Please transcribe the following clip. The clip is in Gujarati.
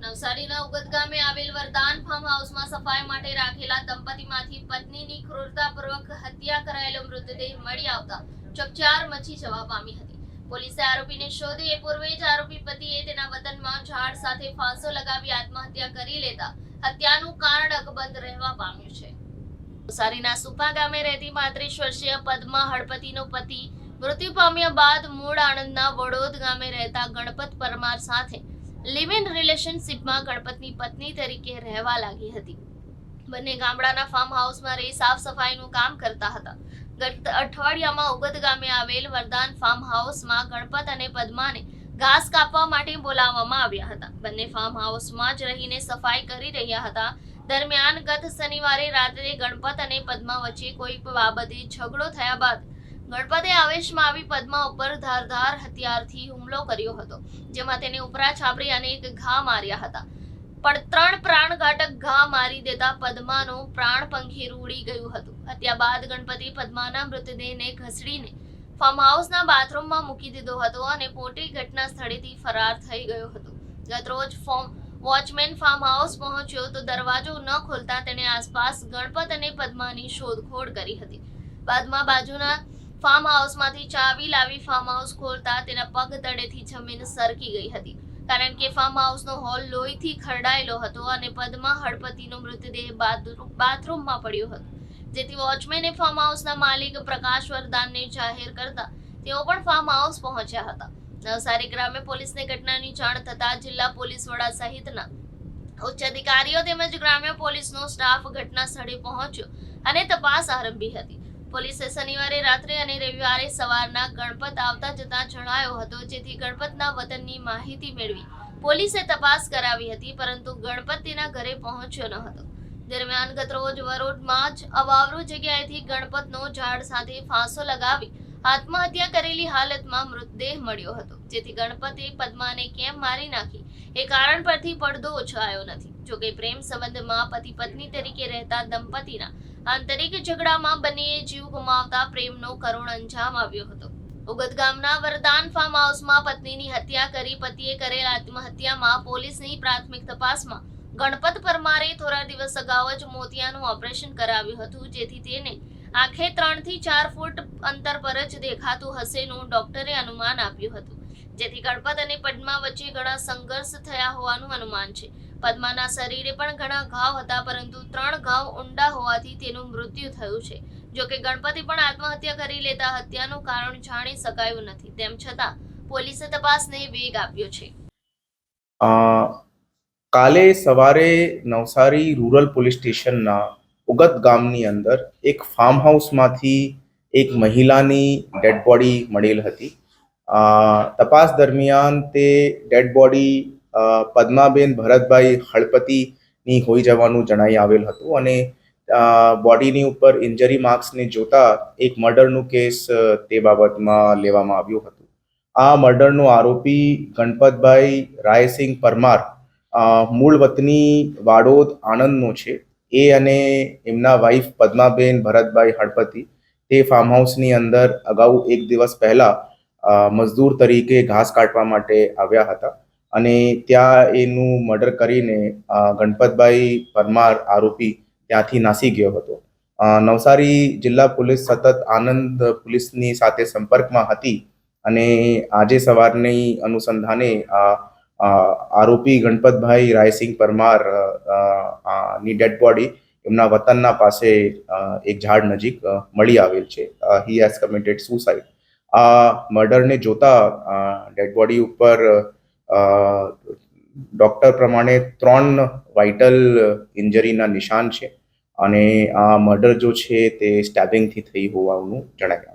નવસારીના ઉગત ગામે આવેલ વરદાન ફાર્મ હાઉસમાં સફાઈ માટે રાખેલા દંપતીમાંથી પત્નીની ક્રૂરતાપૂર્વક હત્યા કરાયેલો મૃતદેહ મળી આવતા ચકચાર મચી જવા પામી હતી। પોલીસે આરોપીને શોધી એ પૂર્વે જ આરોપી પતિએ તેના વતનમાં ઝાડ સાથે ફાંસો લગાવી આત્મહત્યા કરી લેતા હત્યાનું કારણ અકબંધ રહેવા પામ્યું છે। નવસારીના સુપા ગામે રહેતી 35 વર્ષીય પદ્મા હળપતિનો પતિ મૃત્યુ પામ્યા બાદ મૂળ આણંદના વડોદ ગામે રહેતા ગણપત પરમાર સાથે लिव इन रिलेशनशिपમાં ગણપતની પત્ની તરીકે રહેવા લાગી હતી। બંને ગામડાના ફાર્મ હાઉસમાં રહી સાફ સફાઈનું કામ કરતા હતા। ગત અઠવાડિયામાં ઉગત ગામે આવેલ વરદાન ફાર્મ હાઉસમાં ગણપત અને પદ્માને ઘાસ કાપવા માટે બોલાવવામાં આવ્યા હતા। બંને ફાર્મ હાઉસમાં જ રહીને સફાઈ કરી રહ્યા હતા। દરમિયાન ગત શનિવારે રાત્રે ગણપત અને પદ્મા વચ્ચે કોઈ બાબતે ઝઘડો થયા બાદ ગણપતે આવેશમાં આવી પદ્મા ઉપર ધારદાર હથિયારથી હુમલો કર્યો હતો, જેમાં તેને ઉપરા છાપરી અનેક ઘા માર્યા હતા, પણ 3 પ્રાણઘાતક ઘા મારી દેતા પદ્માનો પ્રાણ પંખીરું ઉડી ગયું હતું। હત્યા બાદ ગણપતિ પદ્માના મૃતદેહને ઘસડીને ફાર્મ હાઉસના બાથરૂમમાં મૂકી દીધો હતો અને પોતે ઘટના સ્થળેથી ફરાર થઈ ગયો હતો। ગતરોજ વોચમેન ફાર્મ હાઉસ પહોંચ્યો તો દરવાજો ન ખોલતા તેણે આસપાસ ગણપત અને પદ્માની શોધખોળ કરી હતી। બાદમાં બાજુના ફાર્મ હાઉસમાંથી ચાવી લાવી ફાર્મ હાઉસ ખોલતા તેના પગ તળેથી જમીન સરકી ગઈ હતી, કારણ કે ફાર્મ હાઉસનો હોલ લોહીથી ખરડાયેલો હતો અને પદ્મા હળપતિનો મૃતદેહ બાથરૂમમાં પડ્યો હતો, જેથી વોચમેને ફાર્મ હાઉસના માલિક પ્રકાશ વરદાનને જાહેર કરતા તેઓ પણ ફાર્મ હાઉસ પહોંચ્યા હતા। નવસારી ગ્રામ્ય પોલીસને ઘટનાની જાણ થતા જિલ્લા પોલીસ વડા સહિતના ઉચ્ચ અધિકારીઓ તેમજ ગ્રામ્ય પોલીસનો સ્ટાફ ઘટના સ્થળે પહોંચ્યો અને તપાસ આરંભી હતી। પોલીસે શનિવારે રાત્રે અને રવિવારે સવારના ગણપત આવતા જતા જણાયો હતો, જેથી ગણપતના વતનની માહિતી મેળવી પોલીસે તપાસ કરાવી હતી, પરંતુ ગણપત તેના ઘરે પહોંચ્યો ન હતો। દરમિયાન ગતરોજ વરોડમાં જ અવાવરૂ જગ્યાએથી ગણપતનો ઝાડ સાથે ફાંસો લગાવી આત્મહત્યા કરેલી હાલતમાં મૃતદેહ મળ્યો હતો, જેથી ગણપતે પદ્માને કેમ મારી નાખી એ કારણ પરથી પડદો ઉછળાયો નથી। જોકે પ્રેમ સંબંધમાં પતિ પત્ની તરીકે રહેતા દંપતીના આંતરિક ઝઘડામાં બંનેએ જીવ ગુમાવતા પ્રેમનો કરુણ અંજામ આવ્યો હતો। ઉગત ગામના વરદાન ફાર્મ હાઉસમાં પત્નીની હત્યા કરી પતિએ કરેલ આત્મહત્યામાં પોલીસની પ્રાથમિક તપાસમાં ગણપત પરમારે થોડા દિવસ અગાઉ જ મોતિયાનું ઓપરેશન કરાવ્યું હતું, જેથી તેને આંખે 3 થી 4 ફૂટ અંતર પર જ દેખાતું હશેનું ડોક્ટરે અનુમાન આપ્યું હતું, જેથી ગણપત અને પદ્મા વચ્ચે ઘણા સંઘર્ષ થયા હોવાનું અનુમાન છે। પદ્માના શરીરે પણ ઘણા ઘાવ હતા, પરંતુ 3 ઘાવ ઊંડા હોવાથી તેનું મૃત્યુ થયું છે। જોકે ગણપતિ પણ આત્મહત્યા કરી લેતા હત્યાનું કારણ જાણી શકાયું નથી, તેમ છતાં પોલીસે તપાસને વેગ આપ્યો છે। કાલે સવારે નવસારી રૂરલ પોલીસ સ્ટેશનના ઉગત ગામની અંદર એક ફાર્મ હાઉસમાંથી એક મહિલાની ડેડ બોડી મળેલ હતી। તપાસ દરમિયાન તે ડેડ બોડી પદ્માબેન ભરતભાઈ હળપતિની હોઈ જવાનું જણાઈ આવેલ હતું અને બોડીની ઉપર ઇન્જરી માર્ક્સને જોતા એક મર્ડરનું કેસ તે બાબતમાં લેવામાં આવ્યું હતું। આ મર્ડરનો આરોપી ગણપતભાઈ રાયસિંહ પરમાર મૂળ વતની વાડોદ આણંદનો છે। એ અને એમના વાઇફ પદ્માબેન ભરતભાઈ હળપતિ તે ફાર્મ હાઉસની અંદર અગાઉ 1 દિવસ પહેલા મજદૂર તરીકે ઘાસ કાઢવા માટે આવ્યા હતા અને ત્યાં એનું મર્ડર કરીને ગણપતભાઈ પરમાર આરોપી ત્યાંથી નાસી ગયો હતો। નવસારી જિલ્લા પોલીસ સતત આનંદ પોલીસની સાથે સંપર્કમાં હતી અને આજે સવારની અનુસંધાને આરોપી ગણપતભાઈ રાયસિંહ પરમાર ની ડેડ બોડી એમના વતનના પાસે એક ઝાડ નજીક મળી આવેલ છે। He has committed suicide. આ મર્ડરને જોતા ડેડ બોડી ઉપર ડોક્ટર પ્રમાણે 3 વાઇટલ ઇન્જરીના નિશાન છે અને આ મર્ડર જો છે તે સ્ટેબિંગથી થઈ હોવાનું જણાય।